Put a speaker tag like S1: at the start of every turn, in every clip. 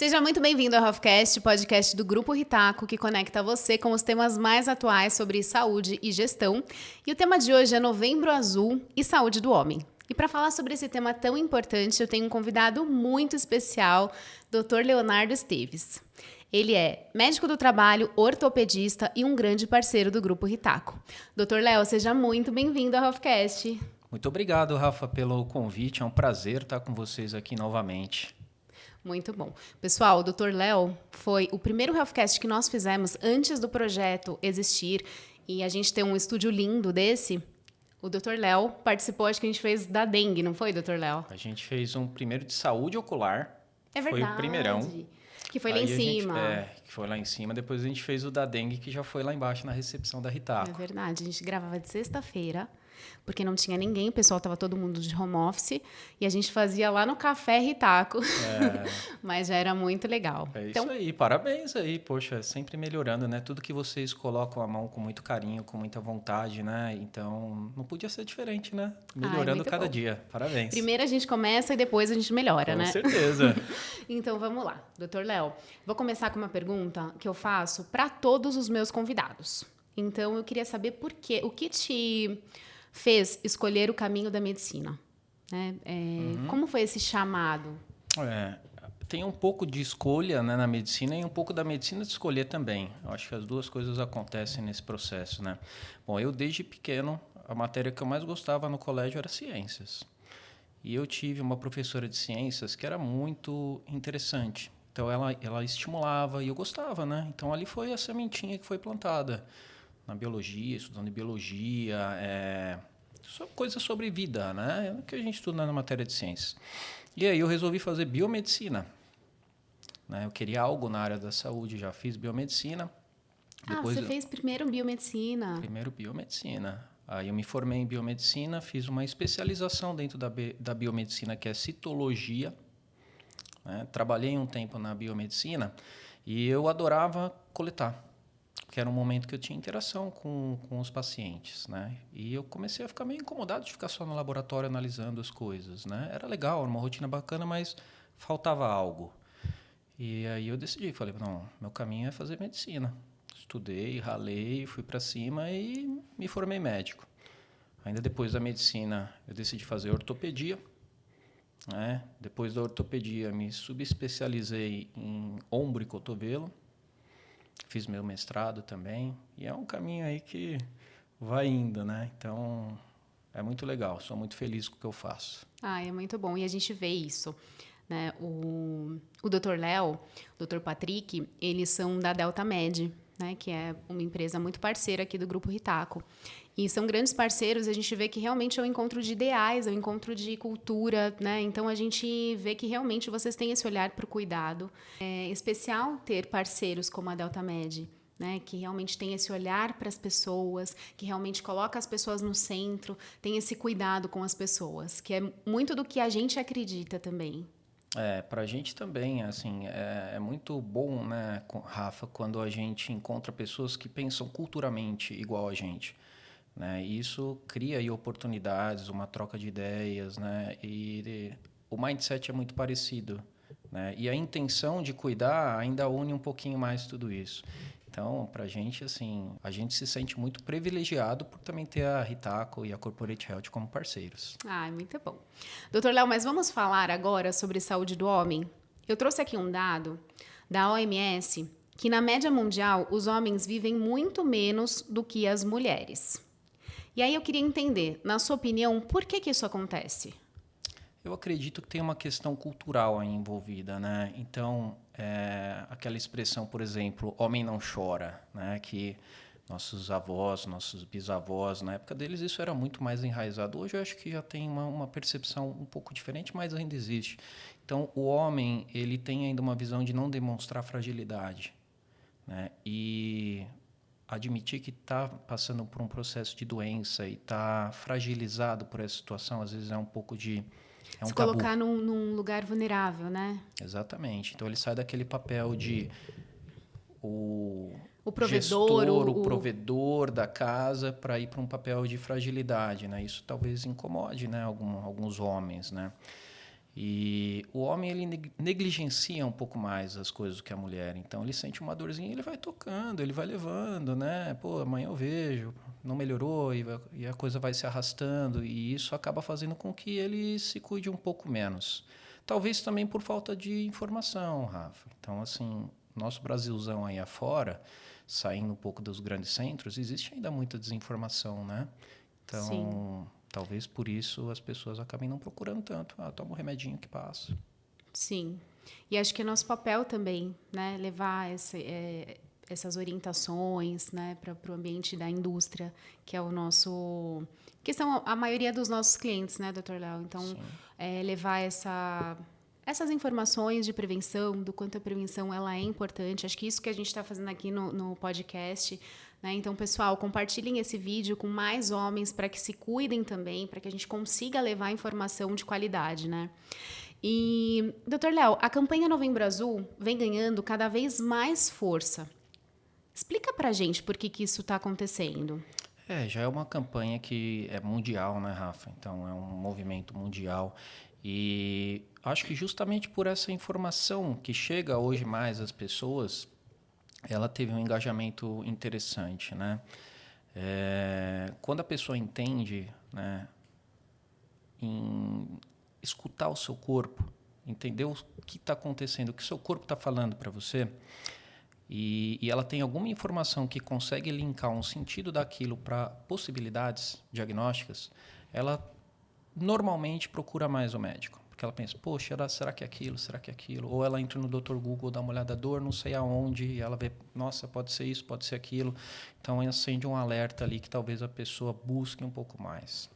S1: Seja muito bem-vindo ao Healthcast, podcast do Grupo Ritaco, que conecta você com os temas mais atuais sobre saúde e gestão. E o tema de hoje é Novembro Azul e Saúde do Homem. E para falar sobre esse tema tão importante, eu tenho um convidado muito especial, Dr. Leonardo Esteves. Ele é médico do trabalho, ortopedista e um grande parceiro do Grupo Ritaco. Dr. Léo, seja muito bem-vindo ao Healthcast.
S2: Muito obrigado, Rafa, pelo convite. É um prazer estar com vocês aqui novamente.
S1: Muito bom. Pessoal, o Dr. Léo foi o primeiro Healthcast que nós fizemos antes do projeto existir e a gente tem um estúdio lindo desse. O Dr. Léo participou, acho que a gente fez da dengue, não foi, Dr. Léo?
S2: A gente fez um primeiro de saúde ocular.
S1: É verdade.
S2: Foi o primeirão.
S1: Que foi lá em cima.
S2: Que foi lá em cima. Depois a gente fez o da dengue, que já foi lá embaixo na recepção da Ritaco.
S1: É verdade. A gente gravava de sexta-feira, porque não tinha ninguém, o pessoal estava todo mundo de home office, e a gente fazia lá no Café Ritaco. Mas já era muito legal.
S2: É isso aí, parabéns aí, poxa, sempre melhorando, né? Tudo que vocês colocam a mão com muito carinho, com muita vontade, né? Então, não podia ser diferente, né? Melhorando cada dia. Parabéns.
S1: Primeiro a gente começa e depois a gente melhora, né?
S2: Com certeza.
S1: Então, vamos lá. Dr. Léo, vou começar com uma pergunta que eu faço para todos os meus convidados. Então, eu queria saber por quê, o que te fez escolher o caminho da medicina? Né? Como foi esse chamado?
S2: Tem um pouco de escolha, né, na medicina e um pouco da medicina de escolher também. Eu acho que as duas coisas acontecem nesse processo, né? Bom, eu desde pequeno, a matéria que eu mais gostava no colégio era ciências. E eu tive uma professora de ciências que era muito interessante. Então, ela estimulava e eu gostava, né? Então, ali foi a sementinha que foi plantada. Na biologia, estudando biologia, coisas sobre vida, né? É o que a gente estuda na matéria de ciências. E aí eu resolvi fazer biomedicina. Né? Eu queria algo na área da saúde, já fiz biomedicina.
S1: Depois você fez primeiro biomedicina?
S2: Primeiro biomedicina. Aí eu me formei em biomedicina, fiz uma especialização dentro da biomedicina, que é citologia. Né? Trabalhei um tempo na biomedicina e eu adorava coletar. Que era um momento que eu tinha interação com os pacientes, né? E eu comecei a ficar meio incomodado de ficar só no laboratório analisando as coisas, né? Era legal, era uma rotina bacana, mas faltava algo. E aí eu decidi, falei, não, meu caminho é fazer medicina. Estudei, ralei, fui para cima e me formei médico. Ainda depois da medicina, eu decidi fazer ortopedia, né? Depois da ortopedia, me subespecializei em ombro e cotovelo. Fiz meu mestrado também, e é um caminho aí que vai indo, né? Então, é muito legal, sou muito feliz com o que eu faço.
S1: É muito bom, e a gente vê isso, né? O Dr. Léo, o Dr. Patrick, eles são da Delta Med, né? Que é uma empresa muito parceira aqui do Grupo Ritaco. E são grandes parceiros, a gente vê que realmente é um encontro de ideais, é um encontro de cultura, né? Então, a gente vê que realmente vocês têm esse olhar para o cuidado. É especial ter parceiros como a Delta Med, né? Que realmente tem esse olhar para as pessoas, que realmente coloca as pessoas no centro, tem esse cuidado com as pessoas, que é muito do que a gente acredita também.
S2: Para a gente também, assim, é muito bom, né, Rafa, quando a gente encontra pessoas que pensam culturalmente igual a gente. Né? E isso cria aí oportunidades, uma troca de ideias, né? E o mindset é muito parecido, né? E a intenção de cuidar ainda une um pouquinho mais tudo isso. Então, para a gente, assim, a gente se sente muito privilegiado por também ter a Ritaco e a Corporate Health como parceiros.
S1: Muito bom. Doutor Léo, mas vamos falar agora sobre saúde do homem? Eu trouxe aqui um dado da OMS que, na média mundial, os homens vivem muito menos do que as mulheres. E aí eu queria entender, na sua opinião, por que isso acontece?
S2: Eu acredito que tem uma questão cultural aí envolvida, né? Então, aquela expressão, por exemplo, homem não chora, né? Que nossos avós, nossos bisavós, na época deles isso era muito mais enraizado. Hoje eu acho que já tem uma percepção um pouco diferente, mas ainda existe. Então, o homem, ele tem ainda uma visão de não demonstrar fragilidade, né? E admitir que está passando por um processo de doença e está fragilizado por essa situação, às vezes é um pouco de...
S1: Se colocar num lugar vulnerável, né?
S2: Exatamente. Então, ele sai daquele papel de o
S1: provedor,
S2: gestor, o provedor da casa para ir para um papel de fragilidade, né? Isso talvez incomode, né, alguns homens, né? E o homem, ele negligencia um pouco mais as coisas do que a mulher. Então, ele sente uma dorzinha, ele vai tocando, ele vai levando, né? Pô, amanhã eu vejo, não melhorou, e a coisa vai se arrastando. E isso acaba fazendo com que ele se cuide um pouco menos. Talvez também por falta de informação, Rafa. Então, assim, nosso Brasilzão aí afora, saindo um pouco dos grandes centros, existe ainda muita desinformação, né? Então...
S1: Sim.
S2: Talvez por isso as pessoas acabem não procurando tanto. Toma um remedinho que passa.
S1: Sim. E acho que é nosso papel também, né? Levar essas orientações, né, para o ambiente da indústria, que é o nosso... que são a maioria dos nossos clientes, né, Dr. Léo? Então, levar essas informações de prevenção, do quanto a prevenção ela é importante. Acho que isso que a gente está fazendo aqui no podcast, né? Então, pessoal, compartilhem esse vídeo com mais homens para que se cuidem também, para que a gente consiga levar informação de qualidade, né? E, Dr. Léo, a campanha Novembro Azul vem ganhando cada vez mais força. Explica pra gente por que isso está acontecendo.
S2: Já é uma campanha que é mundial, né, Rafa? Então, é um movimento mundial. E acho que justamente por essa informação que chega hoje mais às pessoas, ela teve um engajamento interessante, né? Quando a pessoa entende, né, em escutar o seu corpo, entender o que está acontecendo, o que o seu corpo está falando para você, e ela tem alguma informação que consegue linkar um sentido daquilo para possibilidades diagnósticas, ela normalmente procura mais o médico. Porque ela pensa, poxa, será que é aquilo? Será que é aquilo? Ou ela entra no Dr. Google, dá uma olhada, dor, não sei aonde, e ela vê, nossa, pode ser isso, pode ser aquilo. Então, acende um alerta ali que talvez a pessoa busque um pouco mais.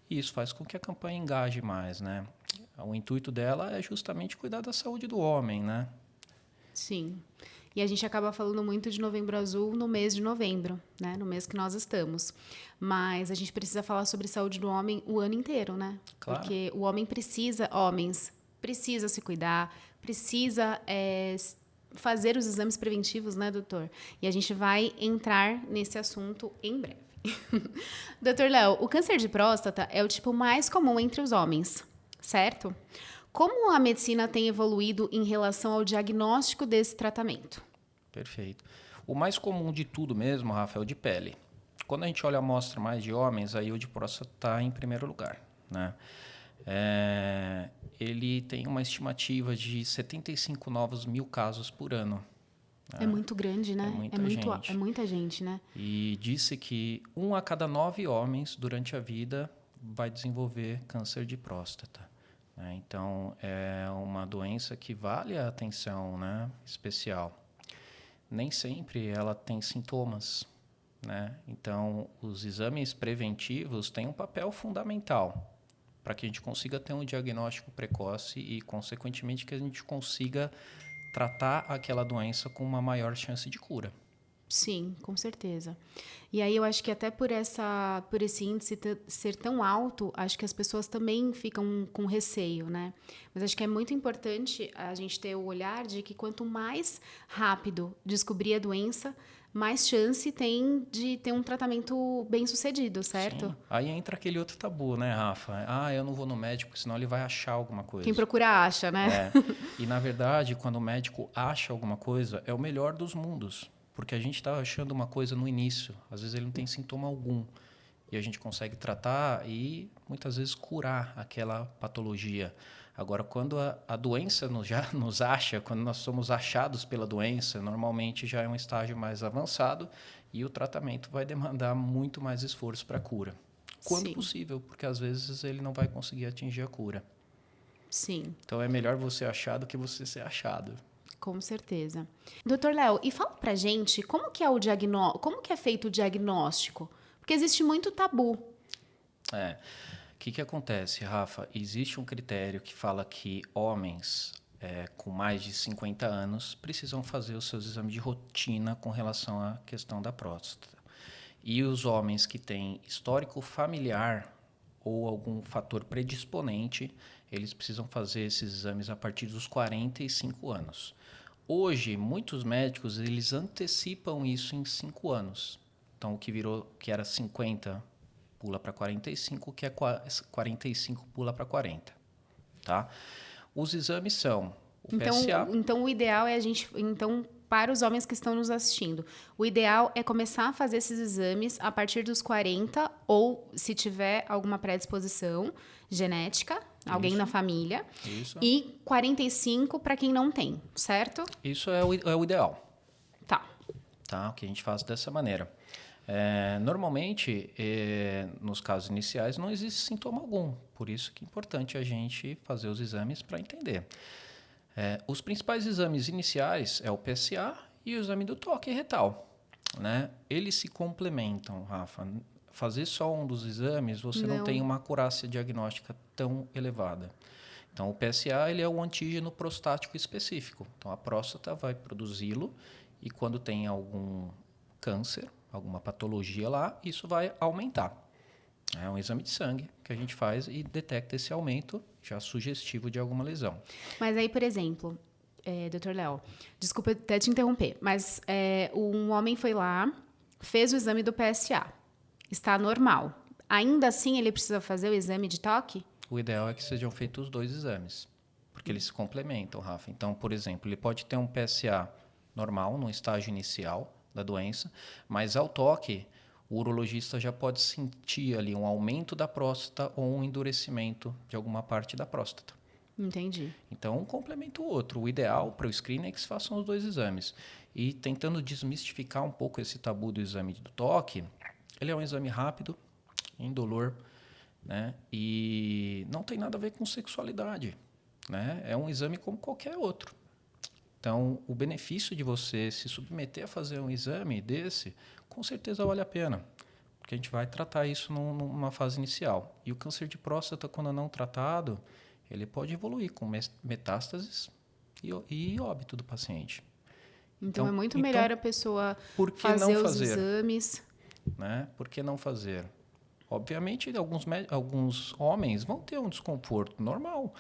S2: E isso faz com que a campanha engaje mais, né? O intuito dela é justamente cuidar da saúde do homem, né?
S1: Sim. E a gente acaba falando muito de Novembro Azul no mês de novembro, né? No mês que nós estamos. Mas a gente precisa falar sobre saúde do homem o ano inteiro, né?
S2: Claro.
S1: Porque o homem precisa se cuidar, precisa fazer os exames preventivos, né, doutor? E a gente vai entrar nesse assunto em breve. Doutor Léo, o câncer de próstata é o tipo mais comum entre os homens, certo? Como a medicina tem evoluído em relação ao diagnóstico desse tratamento?
S2: Perfeito. O mais comum de tudo mesmo, Rafa, é o de pele. Quando a gente olha a amostra mais de homens, aí o de próstata está em primeiro lugar, né? Ele tem uma estimativa de 75 novos mil casos por ano.
S1: É muito grande, né?
S2: Gente.
S1: É muita gente, né?
S2: E disse que 1 a cada 9 homens durante a vida vai desenvolver câncer de próstata. Então, é uma doença que vale a atenção, né, especial. Nem sempre ela tem sintomas, né? Então, os exames preventivos têm um papel fundamental para que a gente consiga ter um diagnóstico precoce e, consequentemente, que a gente consiga tratar aquela doença com uma maior chance de cura.
S1: Sim, com certeza. E aí eu acho que até por esse índice ser tão alto, acho que as pessoas também ficam com receio, né? Mas acho que é muito importante a gente ter o olhar de que quanto mais rápido descobrir a doença, mais chance tem de ter um tratamento bem sucedido, certo?
S2: Sim. Aí entra aquele outro tabu, né, Rafa? Eu não vou no médico, senão ele vai achar alguma coisa.
S1: Quem procura acha, né?
S2: E, na verdade, quando o médico acha alguma coisa, é o melhor dos mundos. Porque a gente está achando uma coisa no início. Às vezes ele não tem sintoma algum. E a gente consegue tratar e, muitas vezes, curar aquela patologia. Agora, quando a doença já nos acha, quando nós somos achados pela doença, normalmente já é um estágio mais avançado e o tratamento vai demandar muito mais esforço para a cura. Quando possível, porque às vezes ele não vai conseguir atingir a cura.
S1: Sim.
S2: Então é melhor você achar do que você ser achado.
S1: Com certeza. Doutor Léo, e fala pra gente como que é feito o diagnóstico? Porque existe muito tabu.
S2: O que acontece, Rafa? Existe um critério que fala que homens com mais de 50 anos precisam fazer os seus exames de rotina com relação à questão da próstata. E os homens que têm histórico familiar ou algum fator predisponente, eles precisam fazer esses exames a partir dos 45 anos. Hoje, muitos médicos eles antecipam isso em 5 anos. Então, o que era 50 pula para 45, o que é 45 pula para 40. tá? Os exames são o PSA.
S1: Então, o ideal é a gente... Então, para os homens que estão nos assistindo, o ideal é começar a fazer esses exames a partir dos 40 ou, se tiver alguma predisposição genética, alguém na família, e 45 para quem não tem, certo?
S2: Isso é o ideal.
S1: Tá.
S2: O que a gente faz dessa maneira. Normalmente, nos casos iniciais, não existe sintoma algum. Por isso que é importante a gente fazer os exames para entender. Os principais exames iniciais é o PSA e o exame do toque retal, né? Eles se complementam, Rafa. Fazer só um dos exames, você não tem uma acurácia diagnóstica tão elevada. Então, o PSA ele é o antígeno prostático específico. Então, a próstata vai produzi-lo e quando tem algum câncer, alguma patologia lá, isso vai aumentar. É um exame de sangue que a gente faz e detecta esse aumento já sugestivo de alguma lesão.
S1: Mas aí, por exemplo, Dr. Léo, desculpa até te interromper, mas um homem foi lá, fez o exame do PSA, está normal. Ainda assim, ele precisa fazer o exame de toque?
S2: O ideal é que sejam feitos os dois exames, porque eles se complementam, Rafa. Então, por exemplo, ele pode ter um PSA normal, no estágio inicial da doença, mas ao toque, o urologista já pode sentir ali um aumento da próstata ou um endurecimento de alguma parte da próstata.
S1: Entendi.
S2: Então, um complementa o outro. O ideal para o screening é que se façam os dois exames. E tentando desmistificar um pouco esse tabu do exame do toque, ele é um exame rápido, indolor, né? E não tem nada a ver com sexualidade, né? É um exame como qualquer outro. Então, o benefício de você se submeter a fazer um exame desse, com certeza vale a pena, porque a gente vai tratar isso numa fase inicial. E o câncer de próstata, quando não tratado, ele pode evoluir com metástases e óbito do paciente.
S1: Então é muito melhor a pessoa fazer os exames.
S2: Né? Por que não fazer? Obviamente, alguns homens vão ter um desconforto normal,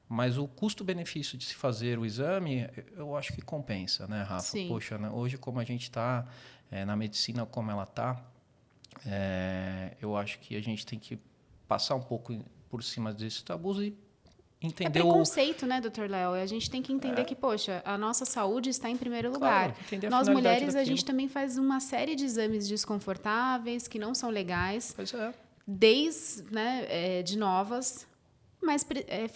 S2: mas o custo-benefício de se fazer o exame, eu acho que compensa, né, Rafa?
S1: Sim.
S2: Poxa, né? Hoje, como a gente está, na medicina como ela está, eu acho que a gente tem que passar um pouco por cima desses tabus e entender
S1: preconceito, né, Dr. Léo? A gente tem que entender que, poxa, a nossa saúde está em primeiro lugar.
S2: Entender
S1: Nós, mulheres,
S2: daquilo.
S1: a gente também faz uma série de exames desconfortáveis, que não são legais.
S2: Pois é.
S1: Desde, né, de novas, mas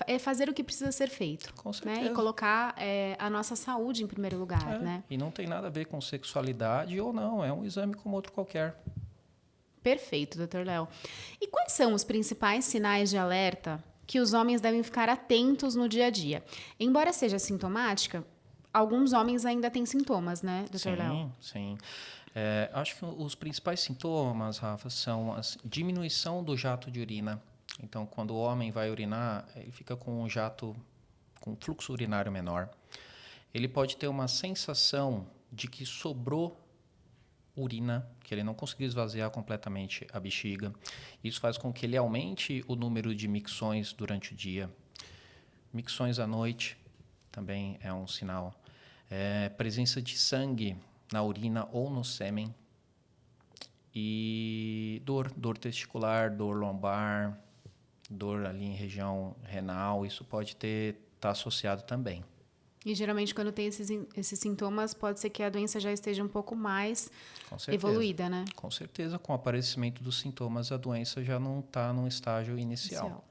S1: é fazer o que precisa ser feito.
S2: Com certeza.
S1: Né? E colocar a nossa saúde em primeiro lugar, né?
S2: E não tem nada a ver com sexualidade ou não, é um exame como outro qualquer.
S1: Perfeito, Dr. Léo. E quais são os principais sinais de alerta que os homens devem ficar atentos no dia a dia? Embora seja sintomática, alguns homens ainda têm sintomas, né, Dr. Léo?
S2: Sim. Acho que os principais sintomas, Rafa, são a diminuição do jato de urina. Então, quando o homem vai urinar, ele fica com um jato, com fluxo urinário menor. Ele pode ter uma sensação de que sobrou urina, que ele não conseguiu esvaziar completamente a bexiga. Isso faz com que ele aumente o número de micções durante o dia. Micções à noite também é um sinal. Presença de sangue na urina ou no sêmen. E dor testicular, dor lombar, dor ali em região renal, isso pode estar associado também.
S1: E geralmente quando tem esses sintomas, pode ser que a doença já esteja um pouco mais evoluída, né?
S2: Com certeza, com o aparecimento dos sintomas, a doença já não está num estágio inicial.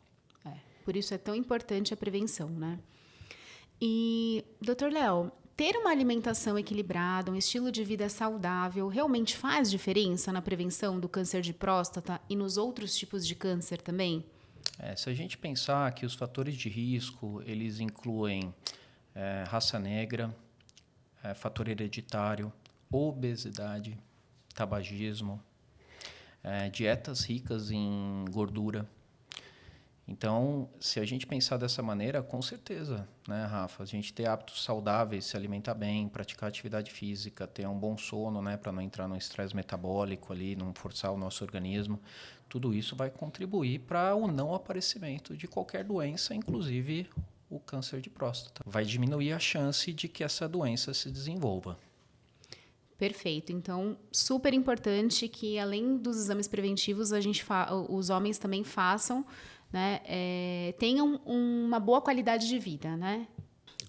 S1: Por isso é tão importante a prevenção, né? E, Dr. Léo, ter uma alimentação equilibrada, um estilo de vida saudável, realmente faz diferença na prevenção do câncer de próstata e nos outros tipos de câncer também?
S2: Se a gente pensar que os fatores de risco, eles incluem raça negra, fator hereditário, obesidade, tabagismo, dietas ricas em gordura. Então, se a gente pensar dessa maneira, com certeza, né, Rafa? A gente ter hábitos saudáveis, se alimentar bem, praticar atividade física, ter um bom sono, né, para não entrar no estresse metabólico ali, não forçar o nosso organismo, tudo isso vai contribuir para o não aparecimento de qualquer doença, inclusive o câncer de próstata. Vai diminuir a chance de que essa doença se desenvolva.
S1: Perfeito. Então, super importante que, além dos exames preventivos, os homens também façam né, tenham uma boa qualidade de vida, né?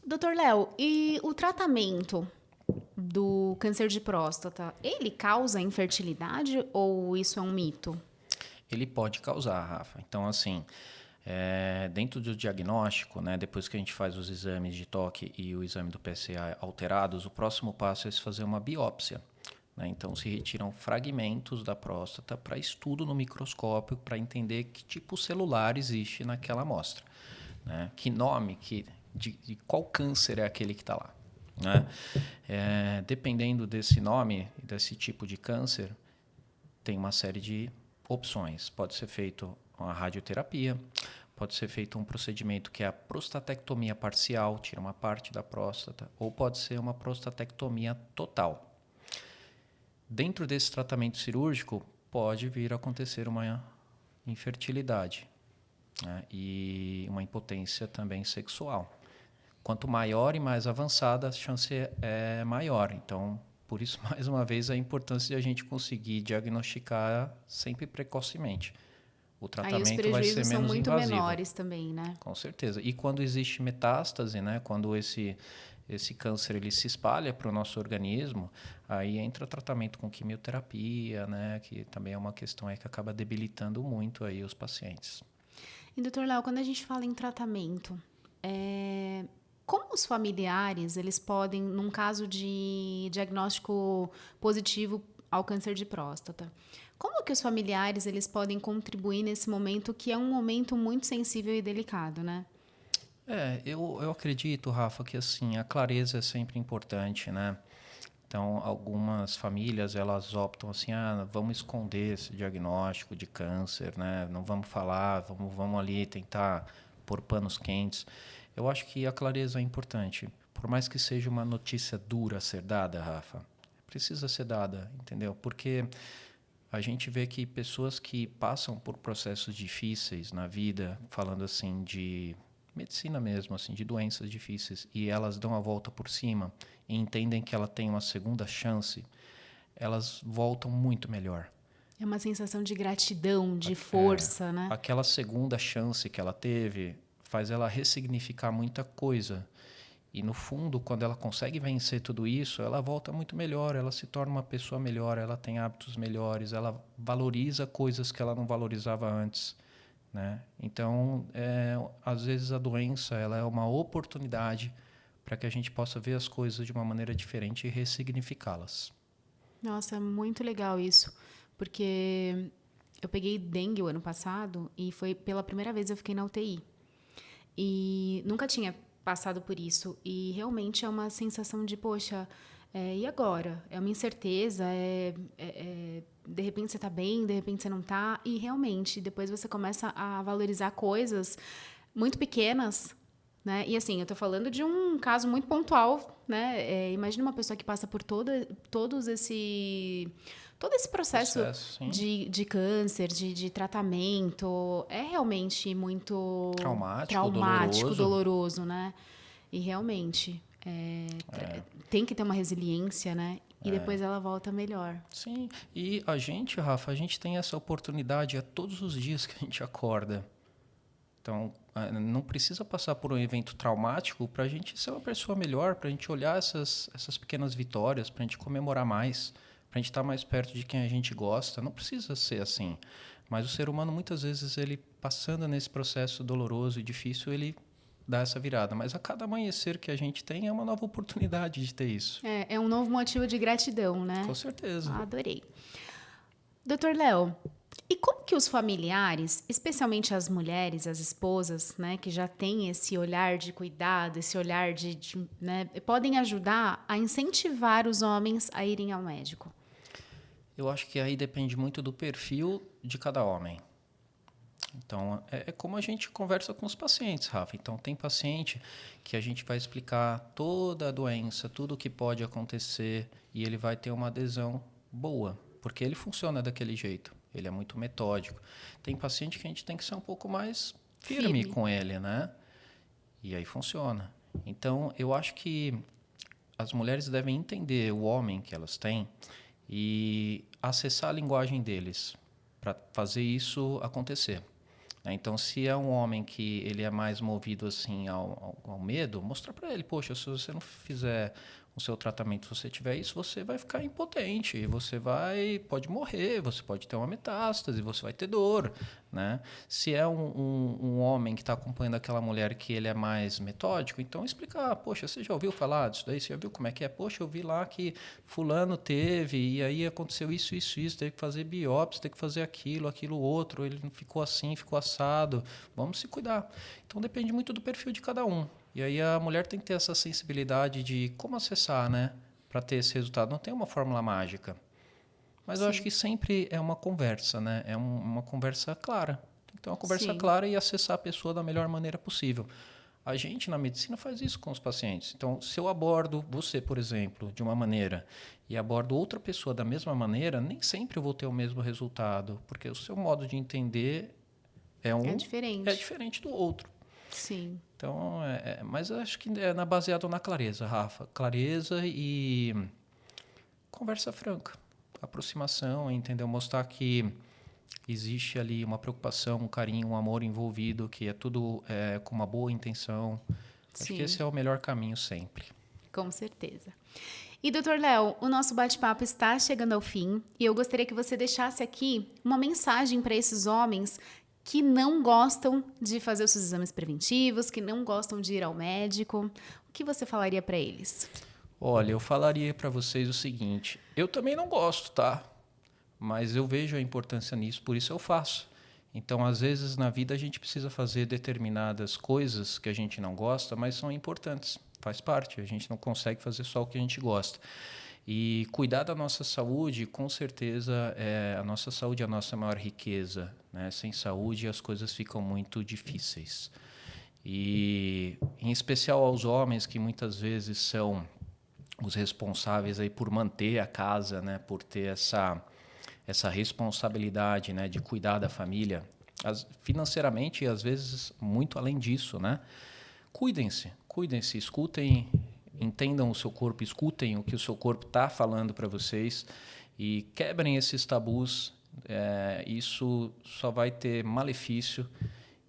S1: Doutor Léo, e o tratamento do câncer de próstata, ele causa infertilidade ou isso é um mito?
S2: Ele pode causar, Rafa. Então, assim, dentro do diagnóstico, né, depois que a gente faz os exames de toque e o exame do PSA alterados, o próximo passo é se fazer uma biópsia. Né? Então, se retiram fragmentos da próstata para estudo no microscópio para entender que tipo celular existe naquela amostra. Né? Que nome, de qual câncer é aquele que está lá. Né? Dependendo desse nome, desse tipo de câncer, tem uma série de opções. Pode ser feito uma radioterapia, pode ser feito um procedimento que é a prostatectomia parcial, tira uma parte da próstata, ou pode ser uma prostatectomia total. Dentro desse tratamento cirúrgico, pode vir a acontecer uma infertilidade, né? E uma impotência também sexual. Quanto maior e mais avançada, a chance é maior. Então, por isso, mais uma vez, a importância de a gente conseguir diagnosticar sempre precocemente. O
S1: Aí os
S2: tratamento vai ser
S1: prejuízos são
S2: menos
S1: muito
S2: invasivo.
S1: menores também, né?
S2: Com certeza. E quando existe metástase, né? Quando esse câncer ele se espalha para o nosso organismo, aí entra tratamento com quimioterapia, né? Que também é uma questão aí que acaba debilitando muito aí os pacientes.
S1: E, doutor Léo, quando a gente fala em tratamento, como os familiares, eles podem, num caso de diagnóstico positivo ao câncer de próstata, como que os familiares, eles podem contribuir nesse momento que é um momento muito sensível e delicado, né?
S2: Eu acredito, Rafa, que assim, a clareza é sempre importante, né? Então, algumas famílias, elas optam assim, vamos esconder esse diagnóstico de câncer, né? Não vamos falar, vamos ali tentar pôr panos quentes. Eu acho que a clareza é importante. Por mais que seja uma notícia dura a ser dada, Rafa, precisa ser dada, entendeu? Porque a gente vê que pessoas que passam por processos difíceis na vida, falando assim de medicina mesmo, assim, de doenças difíceis, e elas dão a volta por cima e entendem que ela tem uma segunda chance, elas voltam muito melhor.
S1: É uma sensação de gratidão, de força, né?
S2: Aquela segunda chance que ela teve faz ela ressignificar muita coisa. E, no fundo, quando ela consegue vencer tudo isso, ela volta muito melhor, ela se torna uma pessoa melhor, ela tem hábitos melhores, ela valoriza coisas que ela não valorizava antes. Né? Então, às vezes a doença ela é uma oportunidade para que a gente possa ver as coisas de uma maneira diferente e ressignificá-las.
S1: Nossa, é muito legal isso, porque eu peguei dengue o ano passado e foi pela primeira vez eu fiquei na UTI. E nunca tinha passado por isso. E realmente é uma sensação de, poxa, e agora? É uma incerteza, de repente você tá bem, de repente você não tá. E realmente, depois você começa a valorizar coisas muito pequenas, né? E assim, eu tô falando de um caso muito pontual, né? Imagina uma pessoa que passa por todo esse processo de câncer, de tratamento. É realmente muito traumático, doloroso, né? E realmente tem que ter uma resiliência, né? E depois ela volta melhor.
S2: Sim, e a gente, Rafa, a gente tem essa oportunidade a todos os dias que a gente acorda. Então, não precisa passar por um evento traumático para a gente ser uma pessoa melhor, para a gente olhar essas pequenas vitórias, para a gente comemorar mais, para a gente estar mais perto de quem a gente gosta. Não precisa ser assim. Mas o ser humano, muitas vezes, ele passando nesse processo doloroso e difícil, ele dá essa virada. Mas a cada amanhecer que a gente tem é uma nova oportunidade de ter isso.
S1: É um novo motivo de gratidão, né?
S2: Com certeza.
S1: Adorei. Doutor Léo, e como que os familiares, especialmente as mulheres, as esposas, né, que já têm esse olhar de cuidado, esse olhar né, podem ajudar a incentivar os homens a irem ao médico?
S2: Eu acho que aí depende muito do perfil de cada homem. Então, é como a gente conversa com os pacientes, Rafa. Então, tem paciente que a gente vai explicar toda a doença, tudo o que pode acontecer, e ele vai ter uma adesão boa, porque ele funciona daquele jeito. Ele é muito metódico. Tem paciente que a gente tem que ser um pouco mais firme com ele, né? E aí funciona. Então, eu acho que as mulheres devem entender o homem que elas têm e acessar a linguagem deles para fazer isso acontecer. Então, se é um homem que ele é mais movido assim ao medo, mostrar para ele, poxa, se você não fizer o seu tratamento, se você tiver isso, você vai ficar impotente, você pode morrer, você pode ter uma metástase, você vai ter dor, né? Se é um homem que está acompanhando aquela mulher que ele é mais metódico, então explicar, poxa, você já ouviu falar disso daí? Você já viu como é que é? Poxa, eu vi lá que fulano teve, e aí aconteceu isso, teve que fazer biópsia, teve que fazer aquilo outro, ele ficou assim, ficou assado, vamos se cuidar. Então depende muito do perfil de cada um. E aí a mulher tem que ter essa sensibilidade de como acessar, né? Para ter esse resultado. Não tem uma fórmula mágica. Mas eu acho que sempre é uma conversa, né? É uma conversa clara. Tem que ter uma conversa clara e acessar a pessoa da melhor maneira possível. A gente, na medicina, faz isso com os pacientes. Então, se eu abordo você, por exemplo, de uma maneira e abordo outra pessoa da mesma maneira, nem sempre eu vou ter o mesmo resultado. Porque o seu modo de entender é diferente do outro.
S1: Sim.
S2: Então, mas eu acho que é baseado na clareza, Rafa. Clareza e conversa franca. Aproximação, entendeu? Mostrar que existe ali uma preocupação, um carinho, um amor envolvido, que é tudo com uma boa intenção. Acho que esse é o melhor caminho sempre.
S1: Com certeza. E, doutor Léo, o nosso bate-papo está chegando ao fim e eu gostaria que você deixasse aqui uma mensagem para esses homens que não gostam de fazer os seus exames preventivos, que não gostam de ir ao médico. O que você falaria para eles?
S2: Olha, eu falaria para vocês o seguinte, eu também não gosto, tá? Mas eu vejo a importância nisso, por isso eu faço. Então, às vezes, na vida a gente precisa fazer determinadas coisas que a gente não gosta, mas são importantes, faz parte. A gente não consegue fazer só o que a gente gosta. E cuidar da nossa saúde, com certeza, a nossa saúde é a nossa maior riqueza, né? Sem saúde, as coisas ficam muito difíceis. E, em especial aos homens, que muitas vezes são os responsáveis aí por manter a casa, né? Por ter essa responsabilidade, né? De cuidar da família, financeiramente e, às vezes, muito além disso, né? Cuidem-se, escutem, entendam o seu corpo, escutem o que o seu corpo está falando para vocês e quebrem esses tabus. Isso só vai ter malefício.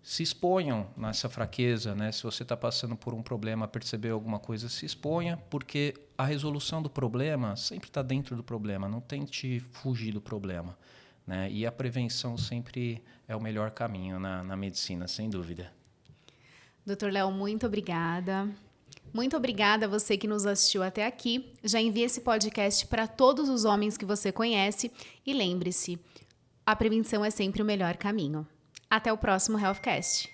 S2: Se exponham nessa fraqueza, né? Se você está passando por um problema, perceber alguma coisa, se exponha, porque a resolução do problema sempre está dentro do problema. Não tente fugir do problema, né? E a prevenção sempre é o melhor caminho na medicina, sem dúvida.
S1: Doutor Léo, muito obrigada. Muito obrigada a você que nos assistiu até aqui. Já envie esse podcast para todos os homens que você conhece. E lembre-se, a prevenção é sempre o melhor caminho. Até o próximo HealthCast.